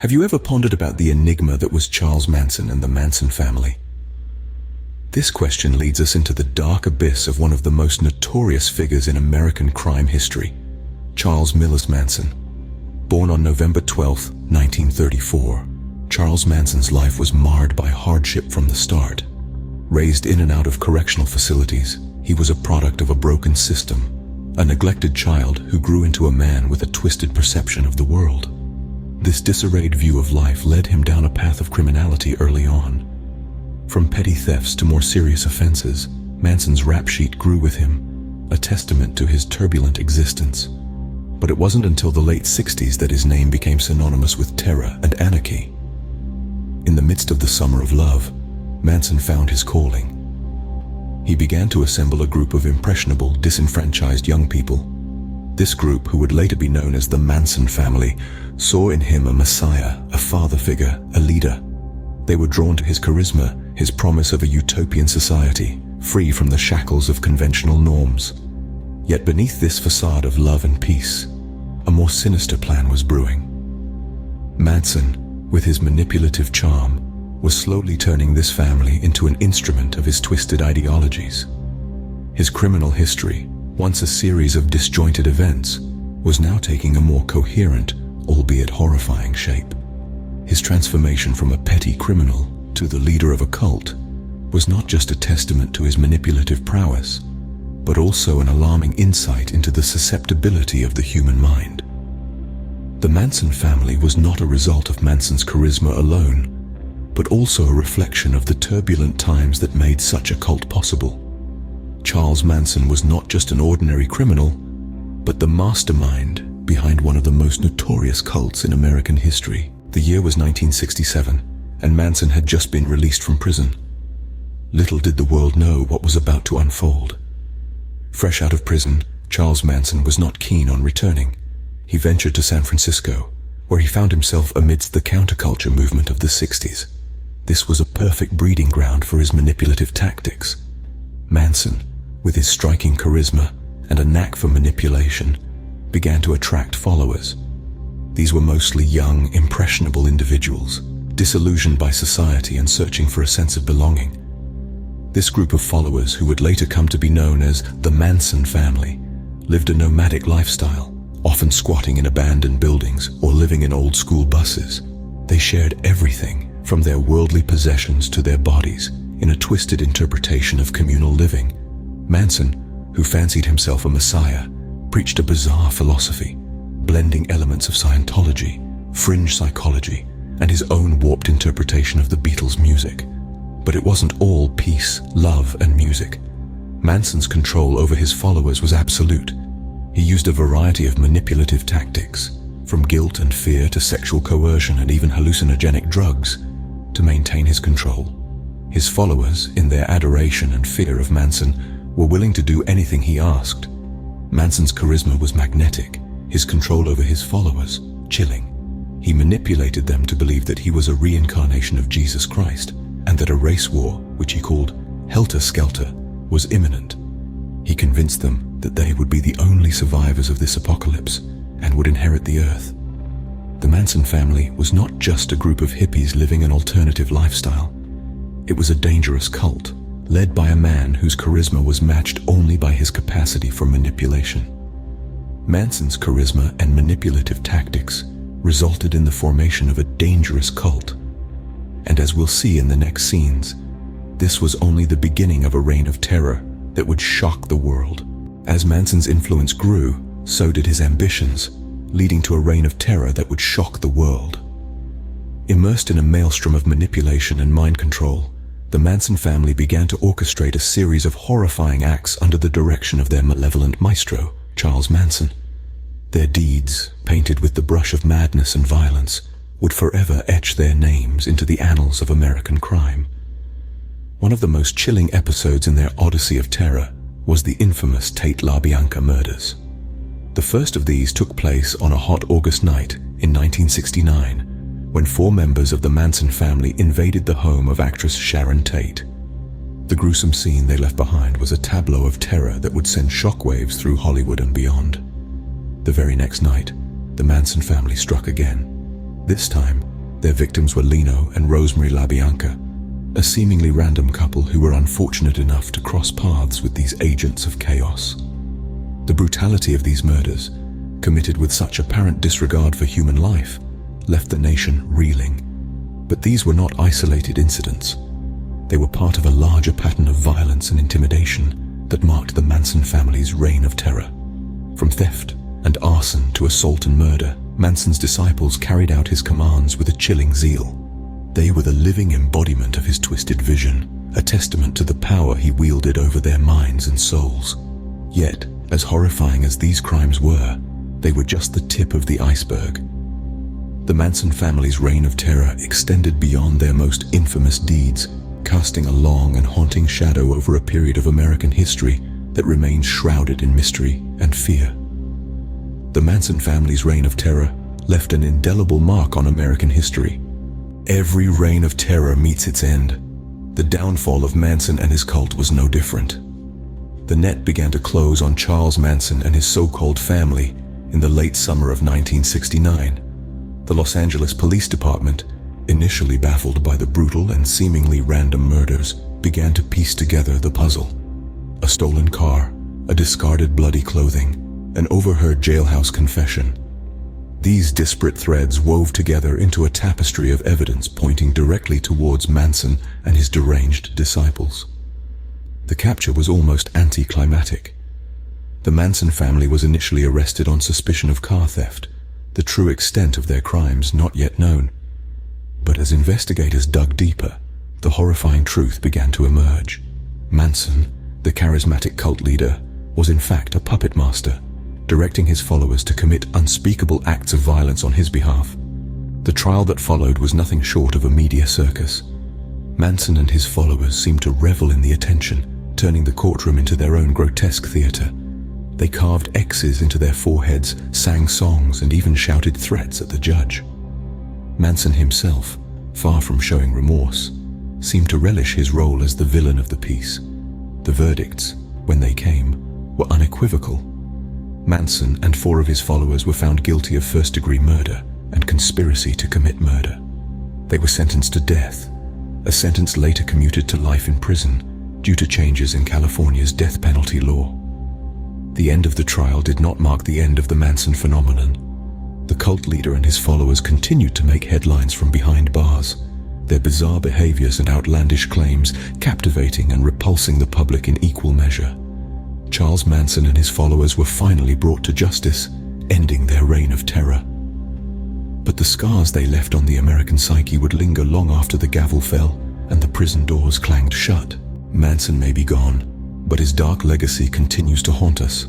Have you ever pondered about the enigma that was Charles Manson and the Manson family? This question leads us into the dark abyss of one of the most notorious figures in American crime history, Charles Manson. Born on November 12, 1934, Charles Manson's life was marred by hardship from the start. Raised in and out of correctional facilities, he was a product of a broken system, a neglected child who grew into a man with a twisted perception of the world. This disarrayed view of life led him down a path of criminality early on. From petty thefts to more serious offenses, Manson's rap sheet grew with him, a testament to his turbulent existence. But it wasn't until the late 60s that his name became synonymous with terror and anarchy. In the midst of the summer of love, Manson found his calling. He began to assemble a group of impressionable, disenfranchised young people. This group, who would later be known as the Manson Family, saw in him a messiah, a father figure, a leader. They were drawn to his charisma, his promise of a utopian society, free from the shackles of conventional norms. Yet beneath this facade of love and peace, a more sinister plan was brewing. Manson, with his manipulative charm, was slowly turning this family into an instrument of his twisted ideologies. His criminal history, once a series of disjointed events, was now taking a more coherent, albeit horrifying shape. His transformation from a petty criminal to the leader of a cult was not just a testament to his manipulative prowess, but also an alarming insight into the susceptibility of the human mind. The Manson family was not a result of Manson's charisma alone, but also a reflection of the turbulent times that made such a cult possible. Charles Manson was not just an ordinary criminal, but the mastermind behind one of the most notorious cults in American history. The year was 1967, and Manson had just been released from prison. Little did the world know what was about to unfold. Fresh out of prison, Charles Manson was not keen on returning. He ventured to San Francisco, where he found himself amidst the counterculture movement of the 60s. This was a perfect breeding ground for his manipulative tactics. Manson, with his striking charisma and a knack for manipulation, began to attract followers. These were mostly young, impressionable individuals, disillusioned by society and searching for a sense of belonging. This group of followers, who would later come to be known as the Manson Family, lived a nomadic lifestyle, often squatting in abandoned buildings or living in old-school buses. They shared everything, from their worldly possessions to their bodies, in a twisted interpretation of communal living. Manson, who fancied himself a messiah, preached a bizarre philosophy, blending elements of Scientology, fringe psychology, and his own warped interpretation of the Beatles' music. But it wasn't all peace, love, and music. Manson's control over his followers was absolute. He used a variety of manipulative tactics, from guilt and fear to sexual coercion and even hallucinogenic drugs, to maintain his control. His followers, in their adoration and fear of Manson, were willing to do anything he asked. Manson's charisma was magnetic, his control over his followers chilling. He manipulated them to believe that he was a reincarnation of Jesus Christ, and that a race war, which he called helter-skelter, was imminent. He convinced them that they would be the only survivors of this apocalypse and would inherit the earth. The Manson family was not just a group of hippies living an alternative lifestyle. It was a dangerous cult, led by a man whose charisma was matched only by his capacity for manipulation. Manson's charisma and manipulative tactics resulted in the formation of a dangerous cult. And as we'll see in the next scenes, this was only the beginning of a reign of terror that would shock the world. As Manson's influence grew, so did his ambitions, leading to a reign of terror that would shock the world. Immersed in a maelstrom of manipulation and mind control, the Manson family began to orchestrate a series of horrifying acts under the direction of their malevolent maestro, Charles Manson. Their deeds, painted with the brush of madness and violence, would forever etch their names into the annals of American crime. One of the most chilling episodes in their odyssey of terror was the infamous Tate LaBianca murders. The first of these took place on a hot August night in 1969, when 4 members of the Manson family invaded the home of actress Sharon Tate. The gruesome scene they left behind was a tableau of terror that would send shockwaves through Hollywood and beyond. The very next night, the Manson family struck again, This time, their victims were Lino and Rosemary LaBianca, a seemingly random couple who were unfortunate enough to cross paths with these agents of chaos. The brutality of these murders, committed with such apparent disregard for human life, left the nation reeling. But these were not isolated incidents. They were part of a larger pattern of violence and intimidation that marked the Manson family's reign of terror. From theft and arson to assault and murder, Manson's disciples carried out his commands with a chilling zeal. They were the living embodiment of his twisted vision, a testament to the power he wielded over their minds and souls. Yet, as horrifying as these crimes were, they were just the tip of the iceberg. The Manson family's reign of terror extended beyond their most infamous deeds, casting a long and haunting shadow over a period of American history that remains shrouded in mystery and fear. The Manson family's reign of terror left an indelible mark on American history. Every reign of terror meets its end. The downfall of Manson and his cult was no different. The net began to close on Charles Manson and his so-called family in the late summer of 1969. The Los Angeles Police Department, initially baffled by the brutal and seemingly random murders, began to piece together the puzzle. A stolen car, a discarded bloody clothing, an overheard jailhouse confession. These disparate threads wove together into a tapestry of evidence pointing directly towards Manson and his deranged disciples. The capture was almost anticlimactic. The Manson family was initially arrested on suspicion of car theft, the true extent of their crimes not yet known. But as investigators dug deeper, the horrifying truth began to emerge. Manson, the charismatic cult leader, was in fact a puppet master, directing his followers to commit unspeakable acts of violence on his behalf. The trial that followed was nothing short of a media circus. Manson and his followers seemed to revel in the attention, turning the courtroom into their own grotesque theater. They carved X's into their foreheads, sang songs, and even shouted threats at the judge. Manson himself, far from showing remorse, seemed to relish his role as the villain of the piece. The verdicts, when they came, were unequivocal. Manson and 4 of his followers were found guilty of first-degree murder and conspiracy to commit murder. They were sentenced to death, a sentence later commuted to life in prison due to changes in California's death penalty law. The end of the trial did not mark the end of the Manson phenomenon. The cult leader and his followers continued to make headlines from behind bars, their bizarre behaviors and outlandish claims captivating and repulsing the public in equal measure. Charles Manson and his followers were finally brought to justice, ending their reign of terror. But the scars they left on the American psyche would linger long after the gavel fell and the prison doors clanged shut. Manson may be gone, but his dark legacy continues to haunt us.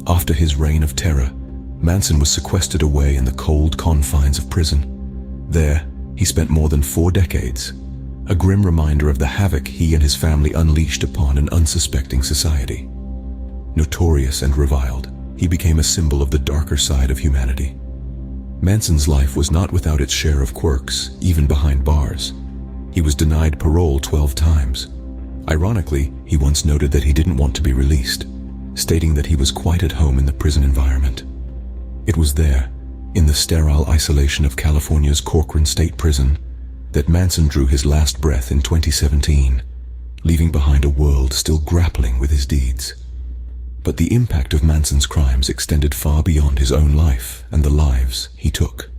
After his reign of terror, Manson was sequestered away in the cold confines of prison. There, he spent more than 4 decades, a grim reminder of the havoc he and his family unleashed upon an unsuspecting society. Notorious and reviled, he became a symbol of the darker side of humanity. Manson's life was not without its share of quirks, even behind bars. He was denied parole 12 times. Ironically, he once noted that he didn't want to be released, stating that he was quite at home in the prison environment. It was there, in the sterile isolation of California's Corcoran State Prison, that Manson drew his last breath in 2017, leaving behind a world still grappling with his deeds. But the impact of Manson's crimes extended far beyond his own life and the lives he took.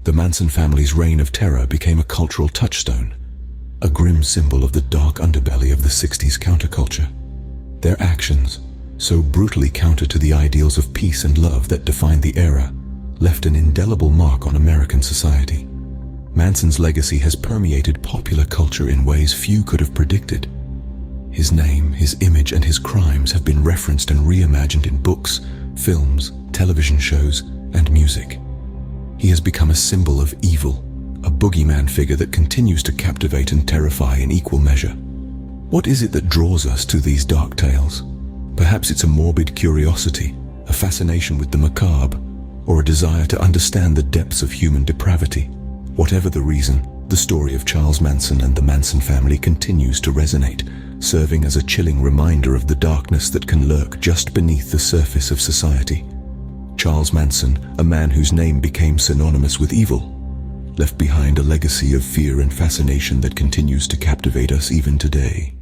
The Manson family's reign of terror became a cultural touchstone, a grim symbol of the dark underbelly of the 60s counterculture. Their actions, so brutally counter to the ideals of peace and love that defined the era, left an indelible mark on American society. Manson's legacy has permeated popular culture in ways few could have predicted. His name, his image, and his crimes have been referenced and reimagined in books, films, television shows, and music. He has become a symbol of evil, a boogeyman figure that continues to captivate and terrify in equal measure. What is it that draws us to these dark tales? Perhaps it's a morbid curiosity, a fascination with the macabre, or a desire to understand the depths of human depravity. Whatever the reason, the story of Charles Manson and the Manson family continues to resonate, serving as a chilling reminder of the darkness that can lurk just beneath the surface of society. Charles Manson, a man whose name became synonymous with evil, left behind a legacy of fear and fascination that continues to captivate us even today.